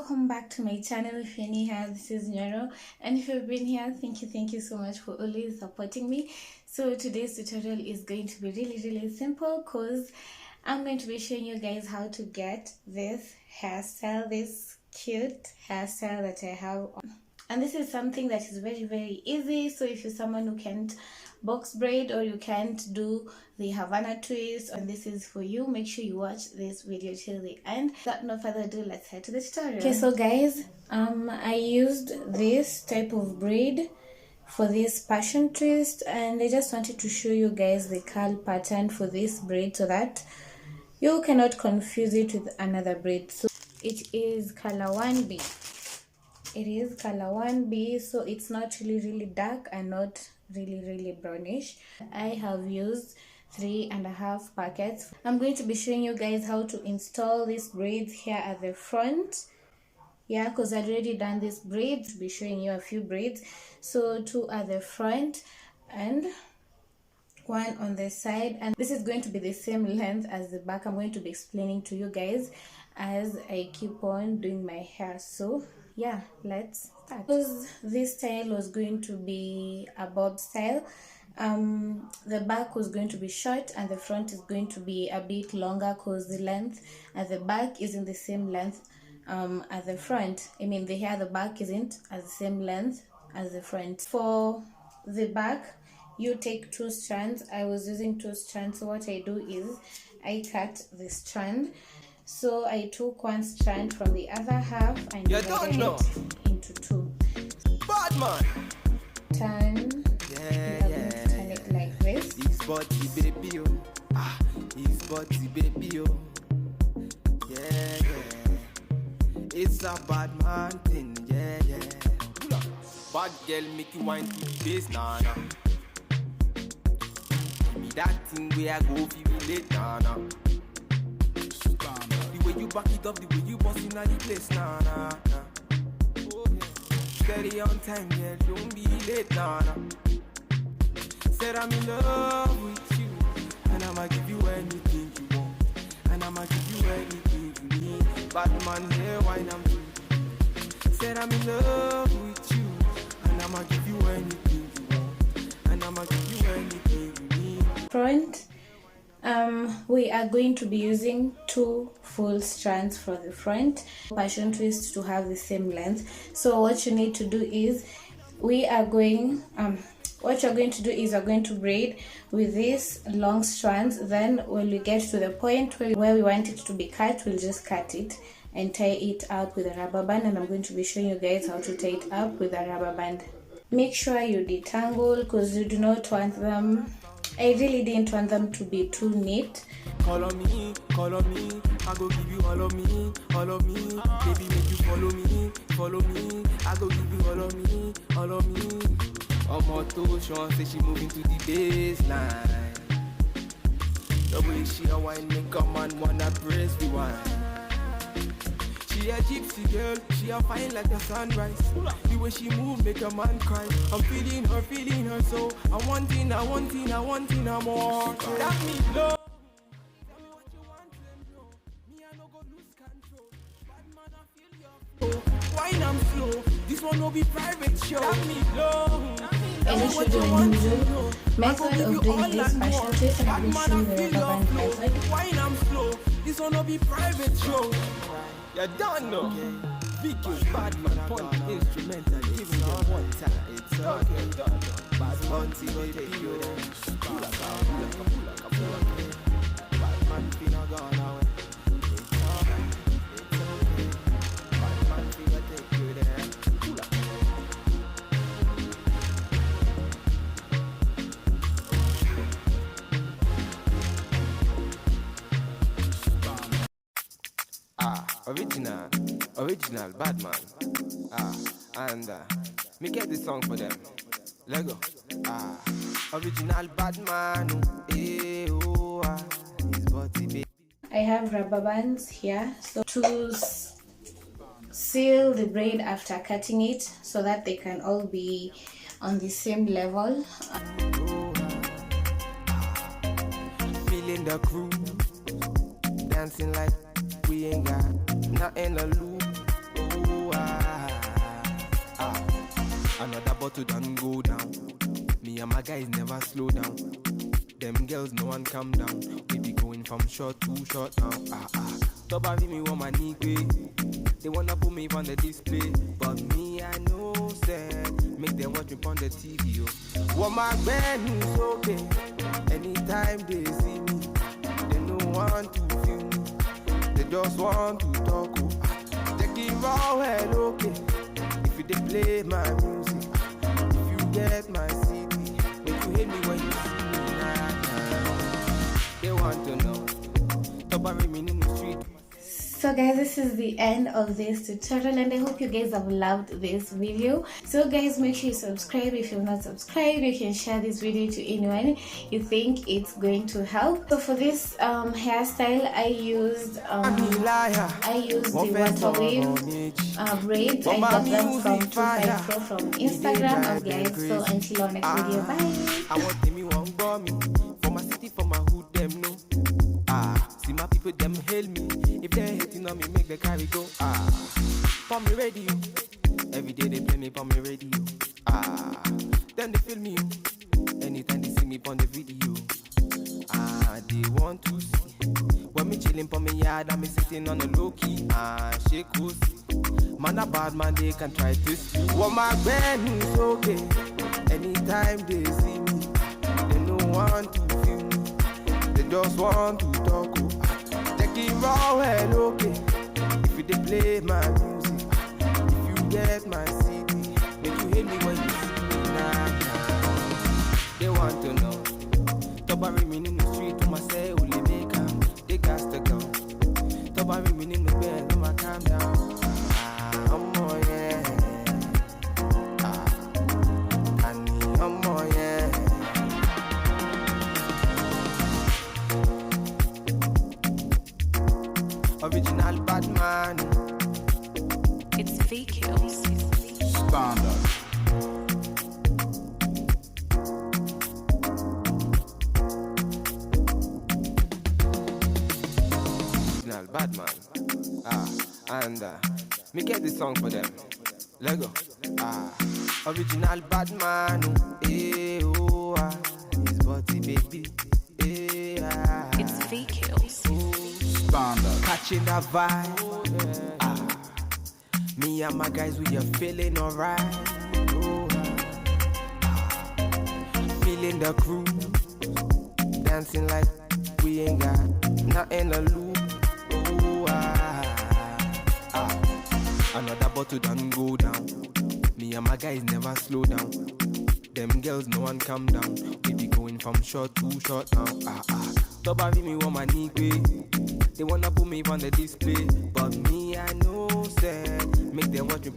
welcome back to my channel. If you're new here, this is Nyoero, and if you've been here, thank you so much for always supporting me. So today's tutorial is going to be really simple, because I'm going to be showing you guys how to get this hairstyle, this cute hairstyle that I have on. And this is something that is very easy. So if you're someone who can't box braid or you can't do the Havana twist, and this is for you, make sure you watch this video till the end. Without no further ado, let's head to the tutorial. Okay, so guys, I used this type of braid for this passion twist, and I just wanted to show you guys the curl pattern for this braid so that you cannot confuse it with another braid. So it is color 1B. It is color 1B, so it's not really dark and not really brownish. I have used 3.5 packets. I'm going to be showing you guys how to install these braids here at the front. Yeah, because I'd already done these braids. I'll be showing you a few braids. So 2 at the front and 1 on the side, and this is going to be the same length as the back. I'm going to be explaining to you guys as I keep on doing my hair. So yeah, let's start. Because this style was going to be a bob style, the back was going to be short and the front is going to be a bit longer, because the length at the back isn't the same length at the front. I mean, the hair at the back isn't as the same length as the front. For the back, you take 2 strands. I was using 2 strands, so what I do is I cut the strand. So I took 1 strand from the other half and divided it into 2. Bad man. Turn. Yeah. Turn it like this. His body baby oh. His body baby oh. Yeah. It's a bad man thing. Yeah. Bad girl make you wine to the bass, nah. Give me that thing where I go feel late, nah. The way you back it up, the way you bust in the place, nah. Steady on time, yeah, don't be late, nah. Said I'm in love with you, and I'ma give you anything you want, and I'ma give you anything you need. Bad man here, wine I'm through. Said I'm in love with you, and I'ma give you anything you want, and I'ma give you anything you need. Front. We are going to be using 2 full strands for the front passion twist to have the same length. So what you need to do is you're going to braid with these long strands. Then when we get to the point where we want it to be cut, we'll just cut it and tie it up with a rubber band, and I'm going to be showing you guys how to tie it up with a rubber band. Make sure you detangle, because you do not want them, I really didn't want them to be too neat. Call on me, I go give you all of me, baby make you follow me, I go give you all of me. Omoto Sean say she moving to the baseline. The way she a wine make a man wanna praise the wine. She a gypsy girl, she a fine like the sunrise. The way she move make a man cry. I'm feeling her so I want it more. That me love. Tell me what you want and blow. Me I no go lose control. Bad man I feel your flow. Wine I'm slow. This one will be private show. That me love. I will show you a new method of doing this passion twist, and I will show you the rubber band method. Wine I'm slow. This one will be private show. You don't know. Vicky, bad man, point instrumental, even your one time. It's okay. Bad man, see what they do. Pull up. Bad man, finna gone away. It's okay. Bad man, finna take you there. Pull up. Original bad man. And me get this song for them. Lego. Original bad man. His body baby. I have rubber bands here, so to seal the braid after cutting it so that they can all be on the same level. Feeling the crew, dancing like we ain't got nothing to lose. Another bottle done go down. Me and my guys never slow down. Them girls, no one calm down. We be going from short to short now. Top of me want my knee pay. They wanna put me on the display, but me I know said make them watch me on the TV. What my band is okay. Anytime they see me, they don't want to feel me. They just want to talk. Take it raw well okay. If they play my music, if you get my CD, make you hate me when you see me. They want to know. Top of me in the street. So guys, this is the end of this tutorial and I hope you guys have loved this video. So guys, make sure you subscribe. If you're not subscribed, you can share this video to anyone you think it's going to help. So for this hairstyle, I used the waterwave braids. I got them from 25 Pro from Instagram. And guys, so until our next video, bye. I want them, you want me for my city, for my hood, them no. See my people, them hail me. If they're hating on me, make the carry go. For me radio. Every day they play me on me radio. Then they feel me. Anytime they see me on the video. They want to see. When me chilling on me yard and me sitting on a low key. Shake pussy. Man a bad man, they can try to see. What my band is okay. Anytime they see me, they don't want to feel me. They just want to talk. Take it raw well okay. If they play my music, if you get my CD, make you hate me when you see me. They want to know. Top of me in the street, to myself, only make them. They got to go. Top of me in the bed, I'ma calm down. I'm more, yeah. I'm more, yeah. Original bad man. It's fake hills. Standard. Original bad man. And me get this song for them. Lego. Original bad man. His body baby. It's fake hills. Standard. Catching that vibe. Me and my guys, we are feeling alright. Feeling the crew. Dancing like we ain't got nothing to lose. Another bottle done go down. Me and my guys never slow down. Them girls, no one calm down. We be going from short to short now. Top of me want my knee pay. They wanna put me on the display, but me I know said make them watch me.